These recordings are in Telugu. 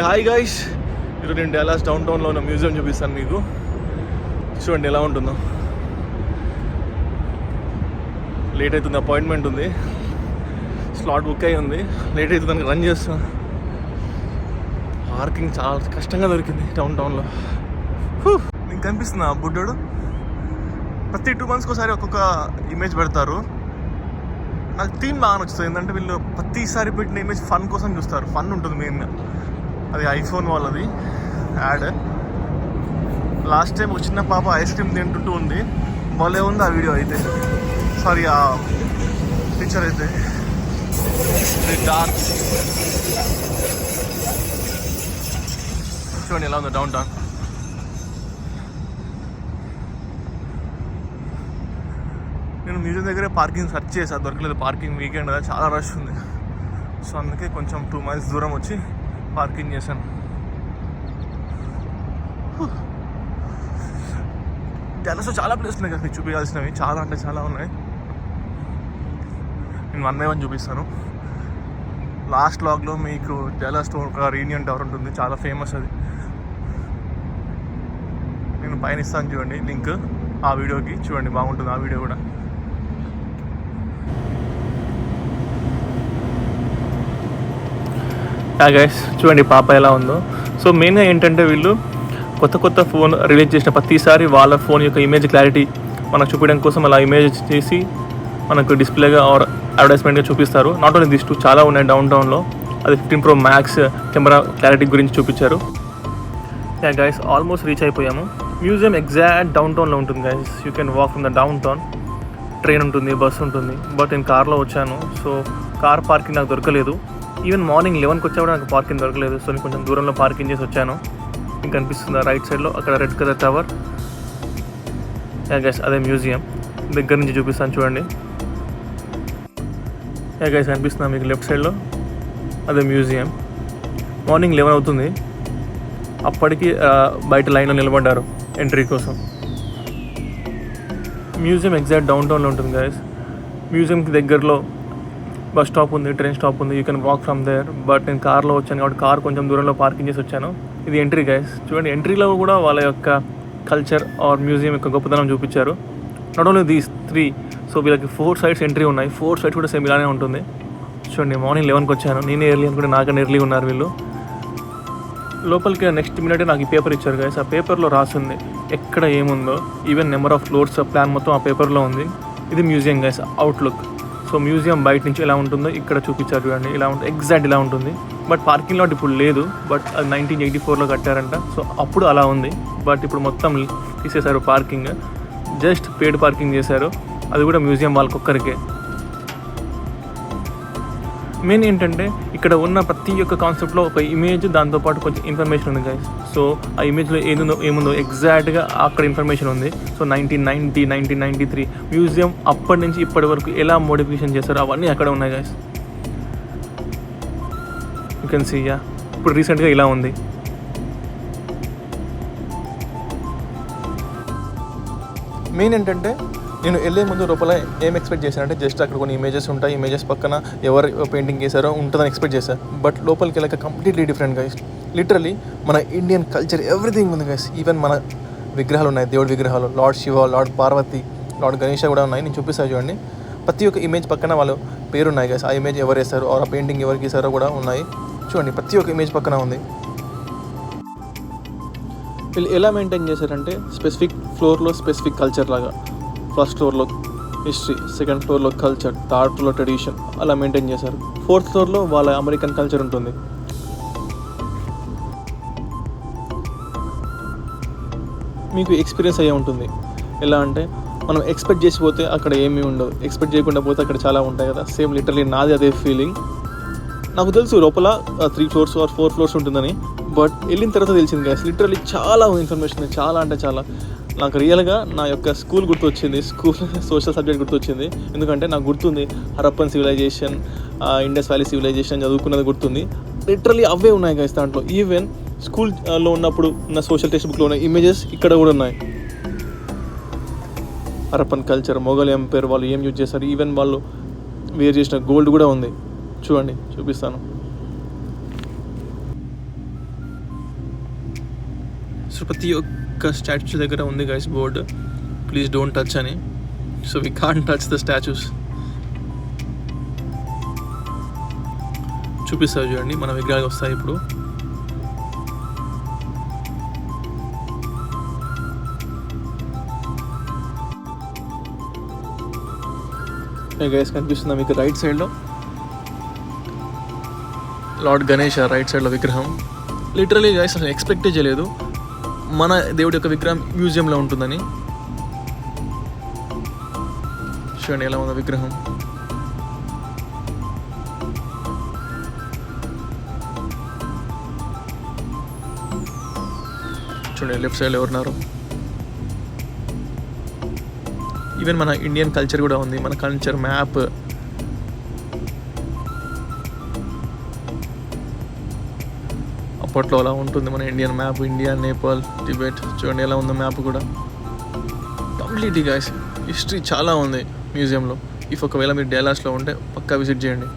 హాయ్ గైస్, ఈరోజు నేను డాలస్ డౌన్ టౌన్లో ఉన్న మ్యూజియం చూపిస్తాను మీకు. చూడండి ఎలా ఉంటుందో. లేట్ అవుతుంది, అపాయింట్మెంట్ ఉంది, స్లాట్ బుక్ అయి ఉంది. లేట్ అవుతుందని రన్ చేస్తాను. పార్కింగ్ చాలా కష్టంగా దొరికింది డౌన్ టౌన్లో. నీకు కనిపిస్తుంది ఆ బుడ్డోడు. ప్రతి 2 months ఒకసారి ఒక్కొక్క ఇమేజ్ పెడతారు. నాకు థీమ్ బాగా నచ్చుతుంది. ఏంటంటే వీళ్ళు ప్రతిసారి పెట్టిన ఇమేజ్ ఫన్ కోసం చూస్తారు. ఫన్ ఉంటుంది మెయిన్గా. అది ఐఫోన్ వాళ్ళది యాడ్. లాస్ట్ టైం ఒక చిన్న పాప ఐస్ క్రీమ్ తింటుంటూ ఉంది. భలే ఉంది ఆ వీడియో అయితే. సారీ, ఆ పిక్చర్ అయితే. డార్క్ చూడండి ఎలా ఉంది డౌన్ టౌన్. నేను మ్యూజియం దగ్గరే పార్కింగ్ సెర్చ్ చేశాను, దొరకలేదు. పార్కింగ్ వీకెండ్ కదా, చాలా రష్ ఉంది. సో అందుకే కొంచెం 2 miles దూరం వచ్చి పార్కింగ్ చేశాను. డాలస్లో చాలా ప్లేస్ ఉన్నాయి కదా మీకు చూపించాల్సినవి. చాలా అంటే చాలా ఉన్నాయి. నేను 1 by 1 చూపిస్తాను. లాస్ట్ వ్లాగ్లో మీకు డాలస్లో ఒక రీయూనియన్ టవర్ ఉంటుంది, చాలా ఫేమస్ అది. నేను పైన ఇస్తాను చూడండి లింక్ ఆ వీడియోకి. చూడండి బాగుంటుంది ఆ వీడియో కూడా. గైస్ చూడండి పాప ఎలా ఉందో. సో మెయిన్గా ఏంటంటే వీళ్ళు కొత్త ఫోన్ రిలీజ్ చేసిన ప్రతిసారి వాళ్ళ ఫోన్ యొక్క ఇమేజ్ క్లారిటీ మనకు చూపించడం కోసం అలా ఇమేజ్ చేసి మనకు డిస్ప్లేగా ఆర్ అడ్వర్టైజ్మెంట్గా చూపిస్తారు. నాట్ ఓన్లీ దిస్ 2 చాలా ఉన్నాయి డౌన్ టౌన్లో. అది 15 Pro Max కెమెరా క్లారిటీ గురించి చూపించారు. గైస్ ఆల్మోస్ట్ రీచ్ అయిపోయాము. మ్యూజియం ఎగ్జాక్ట్ డౌన్ టౌన్లో ఉంటుంది guys. You can walk from the down town. Train ఉంటుంది, బస్ ఉంటుంది. బట్ నేను కార్లో వచ్చాను, సో కార్ పార్కింగ్ నాకు దొరకలేదు. ఈవెన్ మార్నింగ్ 11కి వచ్చా కూడా నాకు పార్కింగ్ దొరకలేదు. సో నేను కొంచెం దూరంలో పార్కింగ్ చేసి వచ్చాను. మీకు కనిపిస్తుంది రైట్ సైడ్లో అక్కడ రెడ్ కలర్ టవర్. గైస్ అదే మ్యూజియం. దగ్గర నుంచి చూపిస్తాను చూడండి. గైస్ కనిపిస్తున్నా మీకు లెఫ్ట్ సైడ్లో అదే మ్యూజియం. మార్నింగ్ 11 అవుతుంది. అప్పటికి బయట లైన్లో నిలబడ్డారు ఎంట్రీ కోసం. మ్యూజియం ఎగ్జాక్ట్ డౌన్ టౌన్లో ఉంటుంది గైస్. మ్యూజియంకి దగ్గరలో బస్ స్టాప్ ఉంది, ట్రైన్ స్టాప్ ఉంది. You can walk from there. But నేను కార్లో వచ్చాను కాబట్టి కార్ కొంచెం దూరంలో పార్కింగ్ చేసి వచ్చాను. ఇది ఎంట్రీ గైస్. చూడండి ఎంట్రీలో కూడా వాళ్ళ యొక్క కల్చర్ ఆర్ మ్యూజియం యొక్క గొప్పతనం చూపించారు. Not only these 3. సో వీళ్ళకి 4 sides ఎంట్రీ ఉన్నాయి. 4 sides కూడా సేమ్ ఇలానే ఉంటుంది. చూడండి మార్నింగ్ 11కి వచ్చాను. నేనే ఎర్లీ అనుకుంటే నాకన్నా ఎర్లీ ఉన్నారు వీళ్ళు. లోపలికి నెక్స్ట్ మినిట్ నాకు ఈ పేపర్ ఇచ్చారు గైస్. ఆ పేపర్లో రాసింది ఎక్కడ ఏముందో, even number of floors plan మొత్తం ఆ పేపర్లో ఉంది. ఇది museum guys outlook. So museum బయట నుంచి ఎలా ఉంటుందో ఇక్కడ చూపించారు చూడండి. ఇలా ఉంటుంది, ఎగ్జాక్ట్ ఇలా ఉంటుంది. బట్ పార్కింగ్ లాట్ ఇప్పుడు లేదు. బట్ అది 1984లో కట్టారంట. సో అప్పుడు అలా ఉంది. బట్ ఇప్పుడు మొత్తం తీసేశారు పార్కింగ్. జస్ట్ పేడ్ పార్కింగ్ చేశారు. అది కూడా మ్యూజియం వాళ్ళకొక్కరికే. మెయిన్ ఏంటంటే ఇక్కడ ఉన్న ప్రతి ఒక్క కాన్సెప్ట్లో ఒక ఇమేజ్, దాంతోపాటు కొంచెం ఇన్ఫర్మేషన్ ఉంది గైస్. సో ఆ ఇమేజ్లో ఏముందో ఎగ్జాక్ట్గా అక్కడ ఇన్ఫర్మేషన్ ఉంది. సో 1990, 1993 మ్యూజియం అప్పటి నుంచి ఇప్పటి వరకు ఎలా మోడిఫికేషన్ చేశారో అవన్నీ అక్కడ ఉన్నాయి గైస్. You can see. ఇప్పుడు రీసెంట్గా ఇలా ఉంది. మెయిన్ ఏంటంటే నేను వెళ్ళే ముందు లోపల ఏం ఎక్స్పెక్ట్ చేశానంటే జస్ట్ అక్కడ కొన్ని ఇమేజెస్ ఉంటాయి, ఇమేజెస్ పక్కన ఎవరు పెయింటింగ్ చేశారో ఉంటుందని ఎక్స్పెక్ట్ చేశాను. బట్ లోపలికి వెళ్ళాక కంప్లీట్లీ డిఫరెంట్ గైస్. లిటరలీ మన ఇండియన్ కల్చర్ ఎవ్రీథింగ్ ఉంది గైస్. ఈవెన్ మన విగ్రహాలు ఉన్నాయి, దేవుడి విగ్రహాలు. Lord Shiva, lord Parvati, lord Ganesha కూడా ఉన్నాయి. నేను చూపిస్తాను చూడండి. ప్రతి ఒక్క ఇమేజ్ పక్కన వాళ్ళు పేరున్నాయి గైస్. ఆ ఇమేజ్ ఎవరు వేశారు ఆ పెయింటింగ్ ఎవరికి వేశారో కూడా ఉన్నాయి. చూడండి ప్రతి ఒక్క ఇమేజ్ పక్కన ఉంది. వీళ్ళు ఎలా మెయింటైన్ చేశారంటే స్పెసిఫిక్ ఫ్లోర్లో స్పెసిఫిక్ కల్చర్ లాగా. ఫస్ట్ ఫ్లోర్లో హిస్టరీ, సెకండ్ ఫ్లోర్లో కల్చర్, థర్డ్ ఫ్లోర్లో ట్రెడిషన్, అలా మెయింటైన్ చేశారు. 4th ఫ్లోర్లో వాళ్ళ అమెరికన్ కల్చర్ ఉంటుంది. మీకు ఎక్స్పీరియన్స్ అయ్యే ఉంటుంది. ఎలా అంటే మనం ఎక్స్పెక్ట్ చేసి పోతే అక్కడ ఏమీ ఉండదు, ఎక్స్పెక్ట్ చేయకుండా పోతే అక్కడ చాలా ఉంటాయి కదా. సేమ్ లిటరలీ నాది అదే ఫీలింగ్. నాకు తెలుసు లోపల 3 floors ఆర్ 4 floors ఉంటుందని. బట్ వెళ్ళిన తర్వాత తెలిసింది గైస్, లిటరలీ చాలా ఇన్ఫర్మేషన్, చాలా అంటే చాలా. నాకు రియల్గా నా యొక్క స్కూల్ గుర్తొచ్చింది. స్కూల్ సోషల్ సబ్జెక్ట్ గుర్తొచ్చింది. ఎందుకంటే నాకు గుర్తుంది Harappan civilization, Indus valley civilization చదువుకున్నది గుర్తుంది. లిటరలీ అవే ఉన్నాయి గైస్ దాంట్లో. ఈవెన్ స్కూల్లో ఉన్నప్పుడు ఉన్న సోషల్ టెక్స్ట్ బుక్లో ఉన్న ఇమేజెస్ ఇక్కడ కూడా ఉన్నాయి. హరప్పన్ కల్చర్, మొఘల్ ఎంపైర్ వాళ్ళు ఏం యూజ్ చేస్తారు, ఈవెన్ వాళ్ళు వేర్ చేసిన గోల్డ్ కూడా ఉంది. చూడండి, చూపిస్తాను. సో ప్రతి ఒక్క స్టాచ్యూ దగ్గర ఉంది guys board, please don't touch అని. So we can't touch the statues. చూపిస్తారు చూడండి, మన విగ్రహాలు వస్తాయి ఇప్పుడు. గైస్ కనిపిస్తుందా మీకు రైట్ సైడ్లో లార్డ్ గణేష్ రైట్ సైడ్లో విగ్రహం. లిటరలీ గైస్ అసలు ఎక్స్పెక్టే చేయలేదు మన దేవుడి యొక్క విగ్రహం మ్యూజియంలో ఉంటుందని. చూడండి ఎలా ఉందో విగ్రహం. చూడండి లెఫ్ట్ సైడ్లో ఎవరున్నారు. ఈవెన్ మన ఇండియన్ కల్చర్ కూడా ఉంది, మన కల్చర్ మ్యాప్. అప్పట్లో అలా ఉంటుంది మన Indian map, India, Nepal, Tibet. చూడండి ఎలా ఉందో మ్యాప్ కూడా. కంప్లీట్లీ గైస్ హిస్టరీ చాలా ఉంది మ్యూజియంలో. ఒకవేళ మీరు డల్లాస్లో ఉంటే పక్కా విజిట్ చేయండి.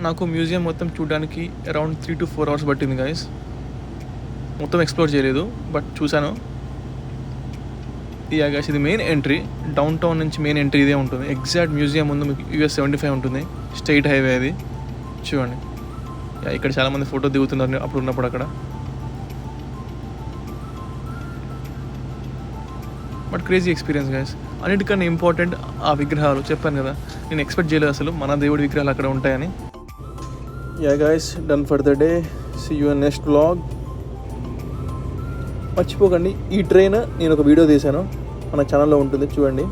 నాకు మ్యూజియం మొత్తం చూడడానికి అరౌండ్ 3 to 4 hours పట్టింది గైస్. మొత్తం ఎక్స్ప్లోర్ చేయలేదు బట్ చూశాను. యా గైస్, ఇది మెయిన్ ఎంట్రీ. డౌన్ టౌన్ నుంచి మెయిన్ ఎంట్రీ ఇదే ఉంటుంది. ఎగ్జాక్ట్ మ్యూజియం ముందు మీకు US 75 ఉంటుంది, స్ట్రైట్ హైవే అది. చూడండి, యా ఇక్కడ చాలామంది ఫోటో దిగుతున్నారు అప్పుడు ఉన్నప్పుడు అక్కడ. But crazy experience guys. అన్నిటికన్నా ఇంపార్టెంట్ ఆ విగ్రహాలు. చెప్పాను కదా, నేను ఎక్స్పెక్ట్ చేయలేదు అసలు మన దేవుడి విగ్రహాలు అక్కడ ఉంటాయని. Yeah guys, done for the day. See you in next vlog. మర్చిపోకండి, ఈ ట్రైన్ నేను ఒక వీడియో తీశాను, మన ఛానల్లో ఉంటుంది చూడండి.